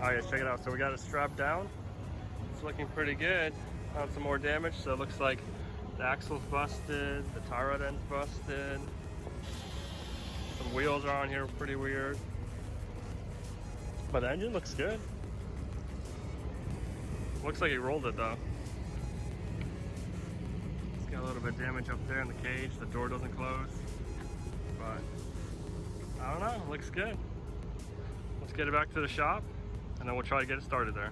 Alright guys, check it out. So we got it strapped down. It's looking pretty good. Found some more damage, so it looks like the axle's busted, the tie rod end's busted. Some wheels are on here, pretty weird. But the engine looks good. Looks like he rolled it though. It's got a little bit of damage up there in the cage. The door doesn't close. But I don't know, looks good. Let's get it back to the shop and then we'll try to get it started there.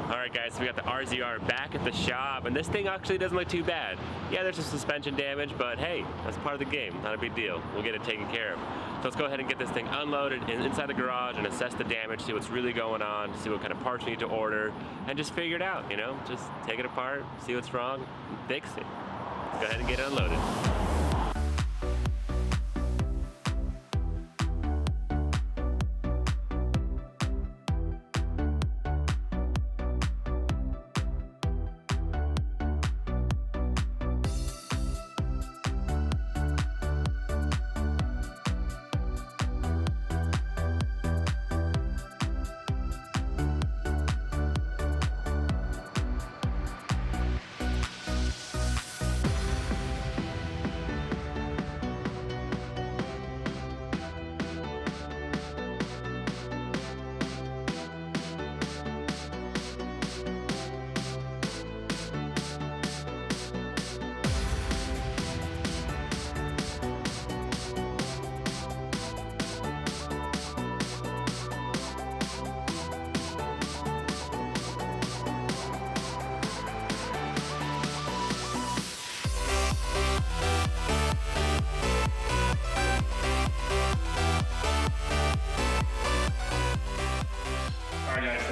Alright guys, so we got the RZR back at the shop, and this thing actually doesn't look too bad. Yeah, there's some suspension damage, but hey, that's part of the game, not a big deal. We'll get it taken care of. So let's go ahead and get this thing unloaded inside the garage and assess the damage, see what's really going on, see what kind of parts we need to order, and just figure it out, you know? Just take it apart, see what's wrong, and fix it. Let's go ahead and get it unloaded.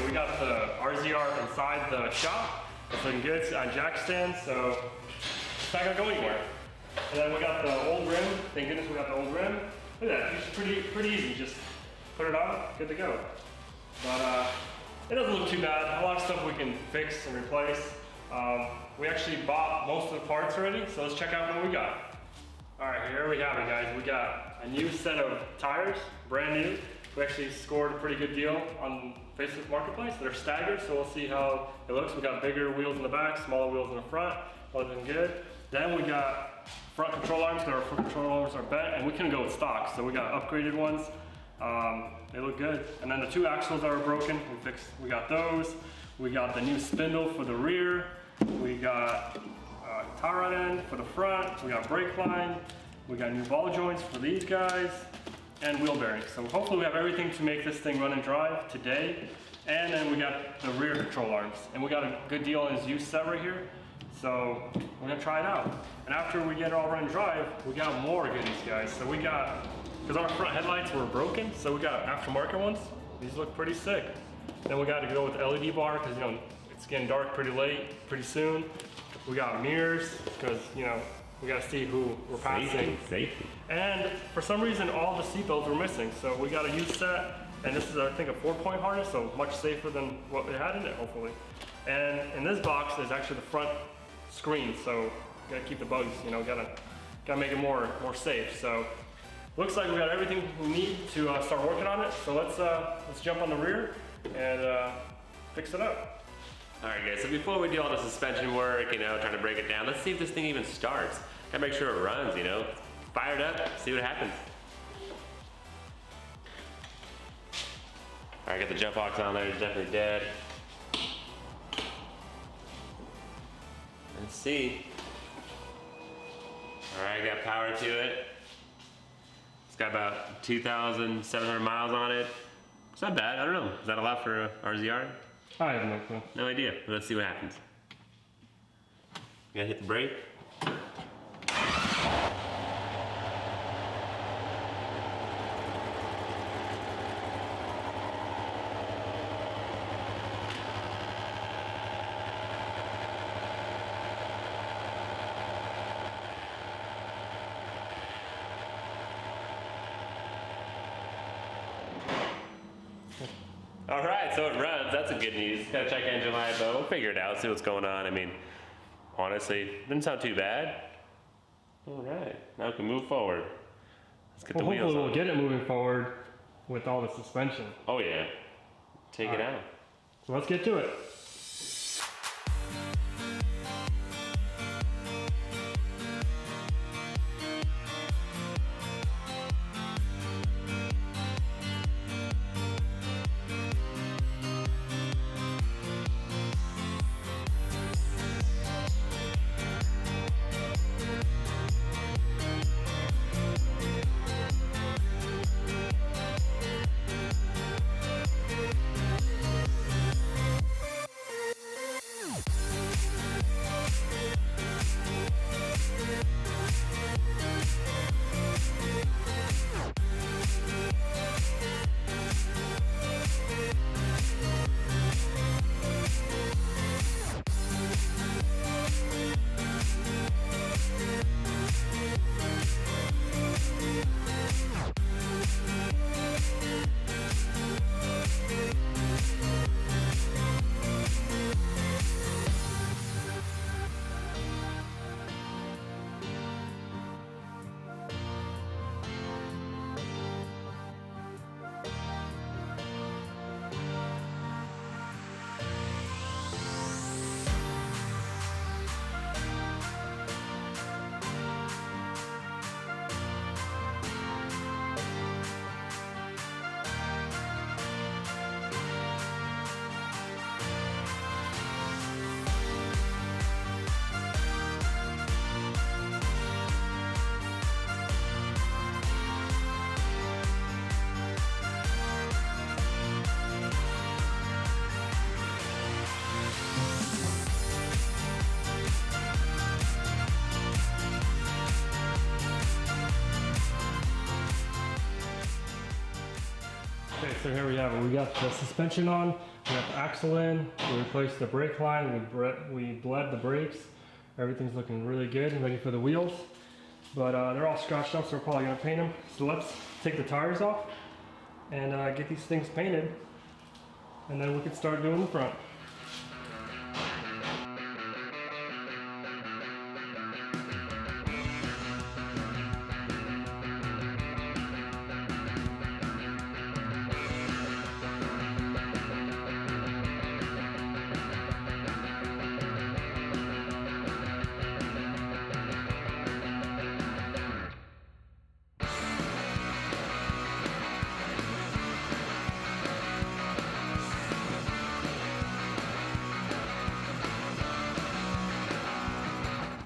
We got the RZR inside the shop. It's looking good. It's on jack stand, so it's not gonna go anywhere. And then we got the old rim. Thank goodness we got the old rim. Look at that. It's pretty easy. Just put it on, good to go. But it doesn't look too bad. A lot of stuff we can fix and replace. We actually bought most of the parts already, so let's check out what we got. All right, here we have it, guys. We got a new set of tires, brand new. We actually scored a pretty good deal on Facebook Marketplace. They're staggered, so we'll see how it looks. We got bigger wheels in the back, smaller wheels in the front, looking good. Then we got front control arms, because our front control arms are bent, and we couldn't go with stock, so we got upgraded ones. They look good. And then the two axles that were broken, we got those. We got the new spindle for the rear. We got tie rod end for the front. We got brake line. We got new ball joints for these guys. And wheel bearings. So hopefully we have everything to make this thing run and drive today. And then we got the rear control arms. And we got a good deal on his used set right here. So we're gonna try it out. And after we get it all run and drive, we got more goodies, guys. So we got, because our front headlights were broken, so we got aftermarket ones. These look pretty sick. Then we got to go with the LED bar, because you know, it's getting dark pretty late, pretty soon. We got mirrors, because you know, we gotta see who we're passing. Safety. And for some reason, all the seatbelts were missing. So we got a used set, and this is, I think, a 4-point harness, so much safer than what it had in it, hopefully. And in this box is actually the front screen, so you gotta keep the bugs, you know, gotta make it more safe. So looks like we got everything we need to start working on it. So let's jump on the rear and fix it up. All right guys, so before we do all the suspension work, you know, trying to break it down, let's see if this thing even starts. Gotta make sure it runs, you know. Fire it up, see what happens. All right, got the jump box on there, it's definitely dead. Let's see. All right, got power to it. It's got about 2,700 miles on it. It's not bad, I don't know. Is that a lot for a RZR? I have no clue. No idea. Let's see what happens. You gotta hit the brake. All right, so it runs. That's a good news. Gotta check engine light, but we'll figure it out, see what's going on. I mean, honestly, didn't sound too bad. All right, now we can move forward. Let's get the wheels hopefully on. we'll get it moving forward with all the suspension. Oh yeah, take it out. So let's get to it. Okay, so here we have it. We got the suspension on, we got the axle in, we replaced the brake line, we bled the brakes. Everything's looking really good and ready for the wheels. But they're all scratched up, so we're probably gonna paint them. So let's take the tires off and get these things painted. And then we can start doing the front.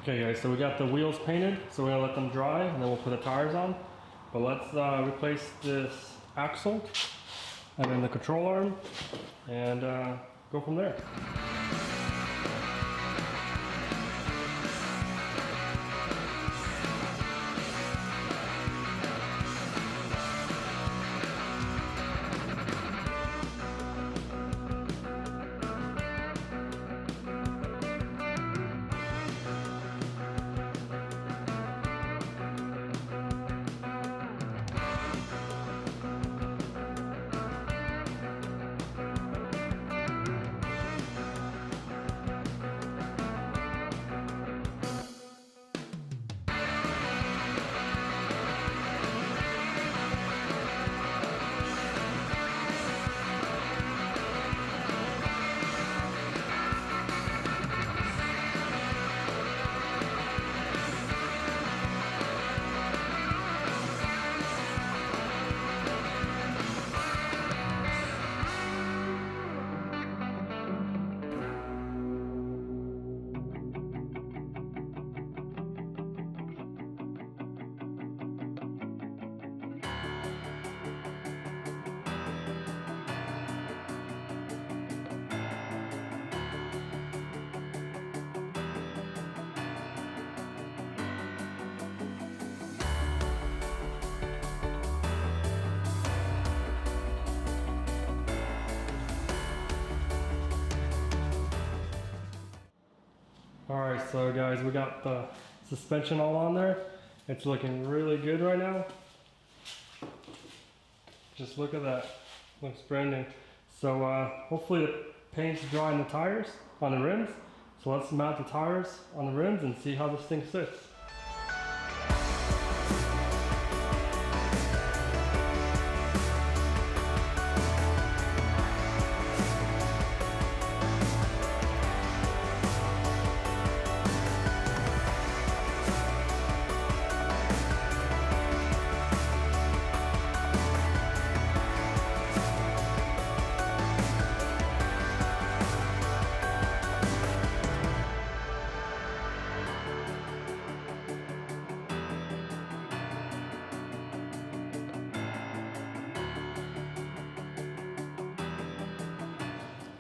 Okay guys, so we got the wheels painted, so we're gonna let them dry and then we'll put the tires on. But let's replace this axle and then the control arm and go from there. Alright, so guys, we got the suspension all on there. It's looking really good right now. Just look at that. Looks brand new. So hopefully the paint's dry on the tires, on the rims. So let's mount the tires on the rims and see how this thing sits.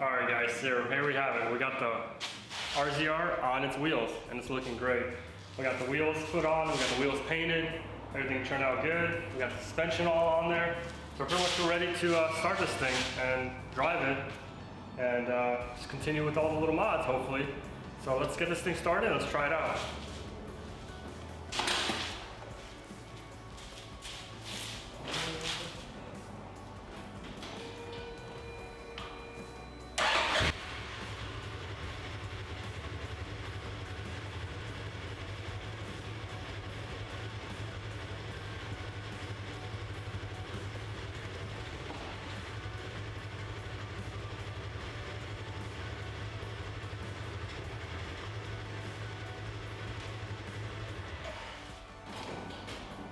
Alright guys, so here we have it. We got the RZR on its wheels and it's looking great. We got the wheels put on, we got the wheels painted, everything turned out good. We got the suspension all on there. So pretty much we're ready to start this thing and drive it and just continue with all the little mods hopefully. So let's get this thing started, let's try it out.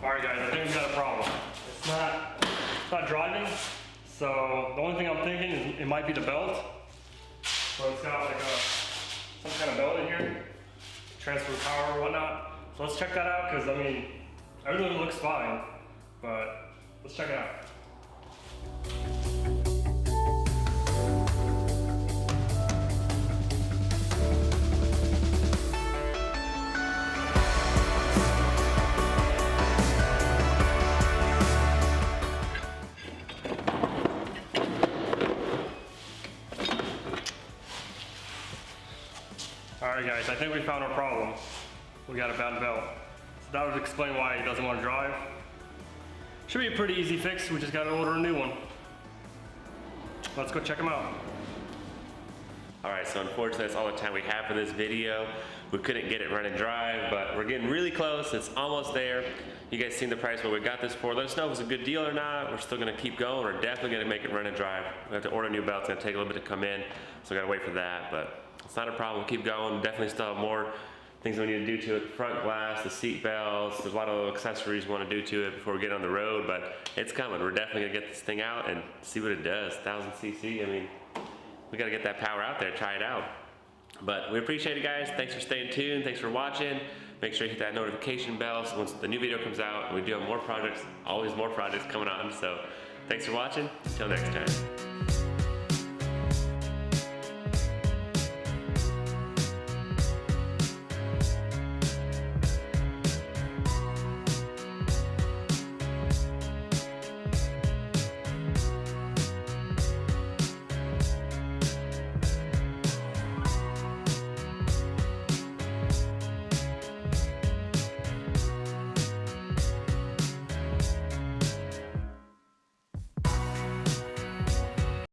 Alright guys, I think we've got a problem. It's not driving, so the only thing I'm thinking is it might be the belt. So it's got like some kind of belt in here, transfer power or whatnot. So let's check that out because I mean, everything looks fine, but let's check it out. Alright guys, I think we found our problem. We got a bad belt. So that would explain why he doesn't want to drive. Should be a pretty easy fix, we just gotta order a new one. Let's go check him out. Alright, so unfortunately that's all the time we have for this video. We couldn't get it run and drive, but we're getting really close. It's almost there. You guys seen the price what we got this for. Let us know if it's a good deal or not. We're still gonna keep going. We're definitely gonna make it run and drive. We have to order new belts. It's gonna take a little bit to come in, so we gotta wait for that, but it's not a problem. We'll keep going. We definitely still have more things we need to do to it. Front glass, the seat belts, there's a lot of accessories we want to do to it before we get on the road, but it's coming. We're definitely gonna get this thing out and see what it does. 1000cc, I mean, we gotta get that power out there, try it out. But we appreciate it guys. Thanks for staying tuned. Thanks for watching. Make sure you hit that notification bell so once the new video comes out, we do have more projects, always more projects coming on. So thanks for watching. Until next time.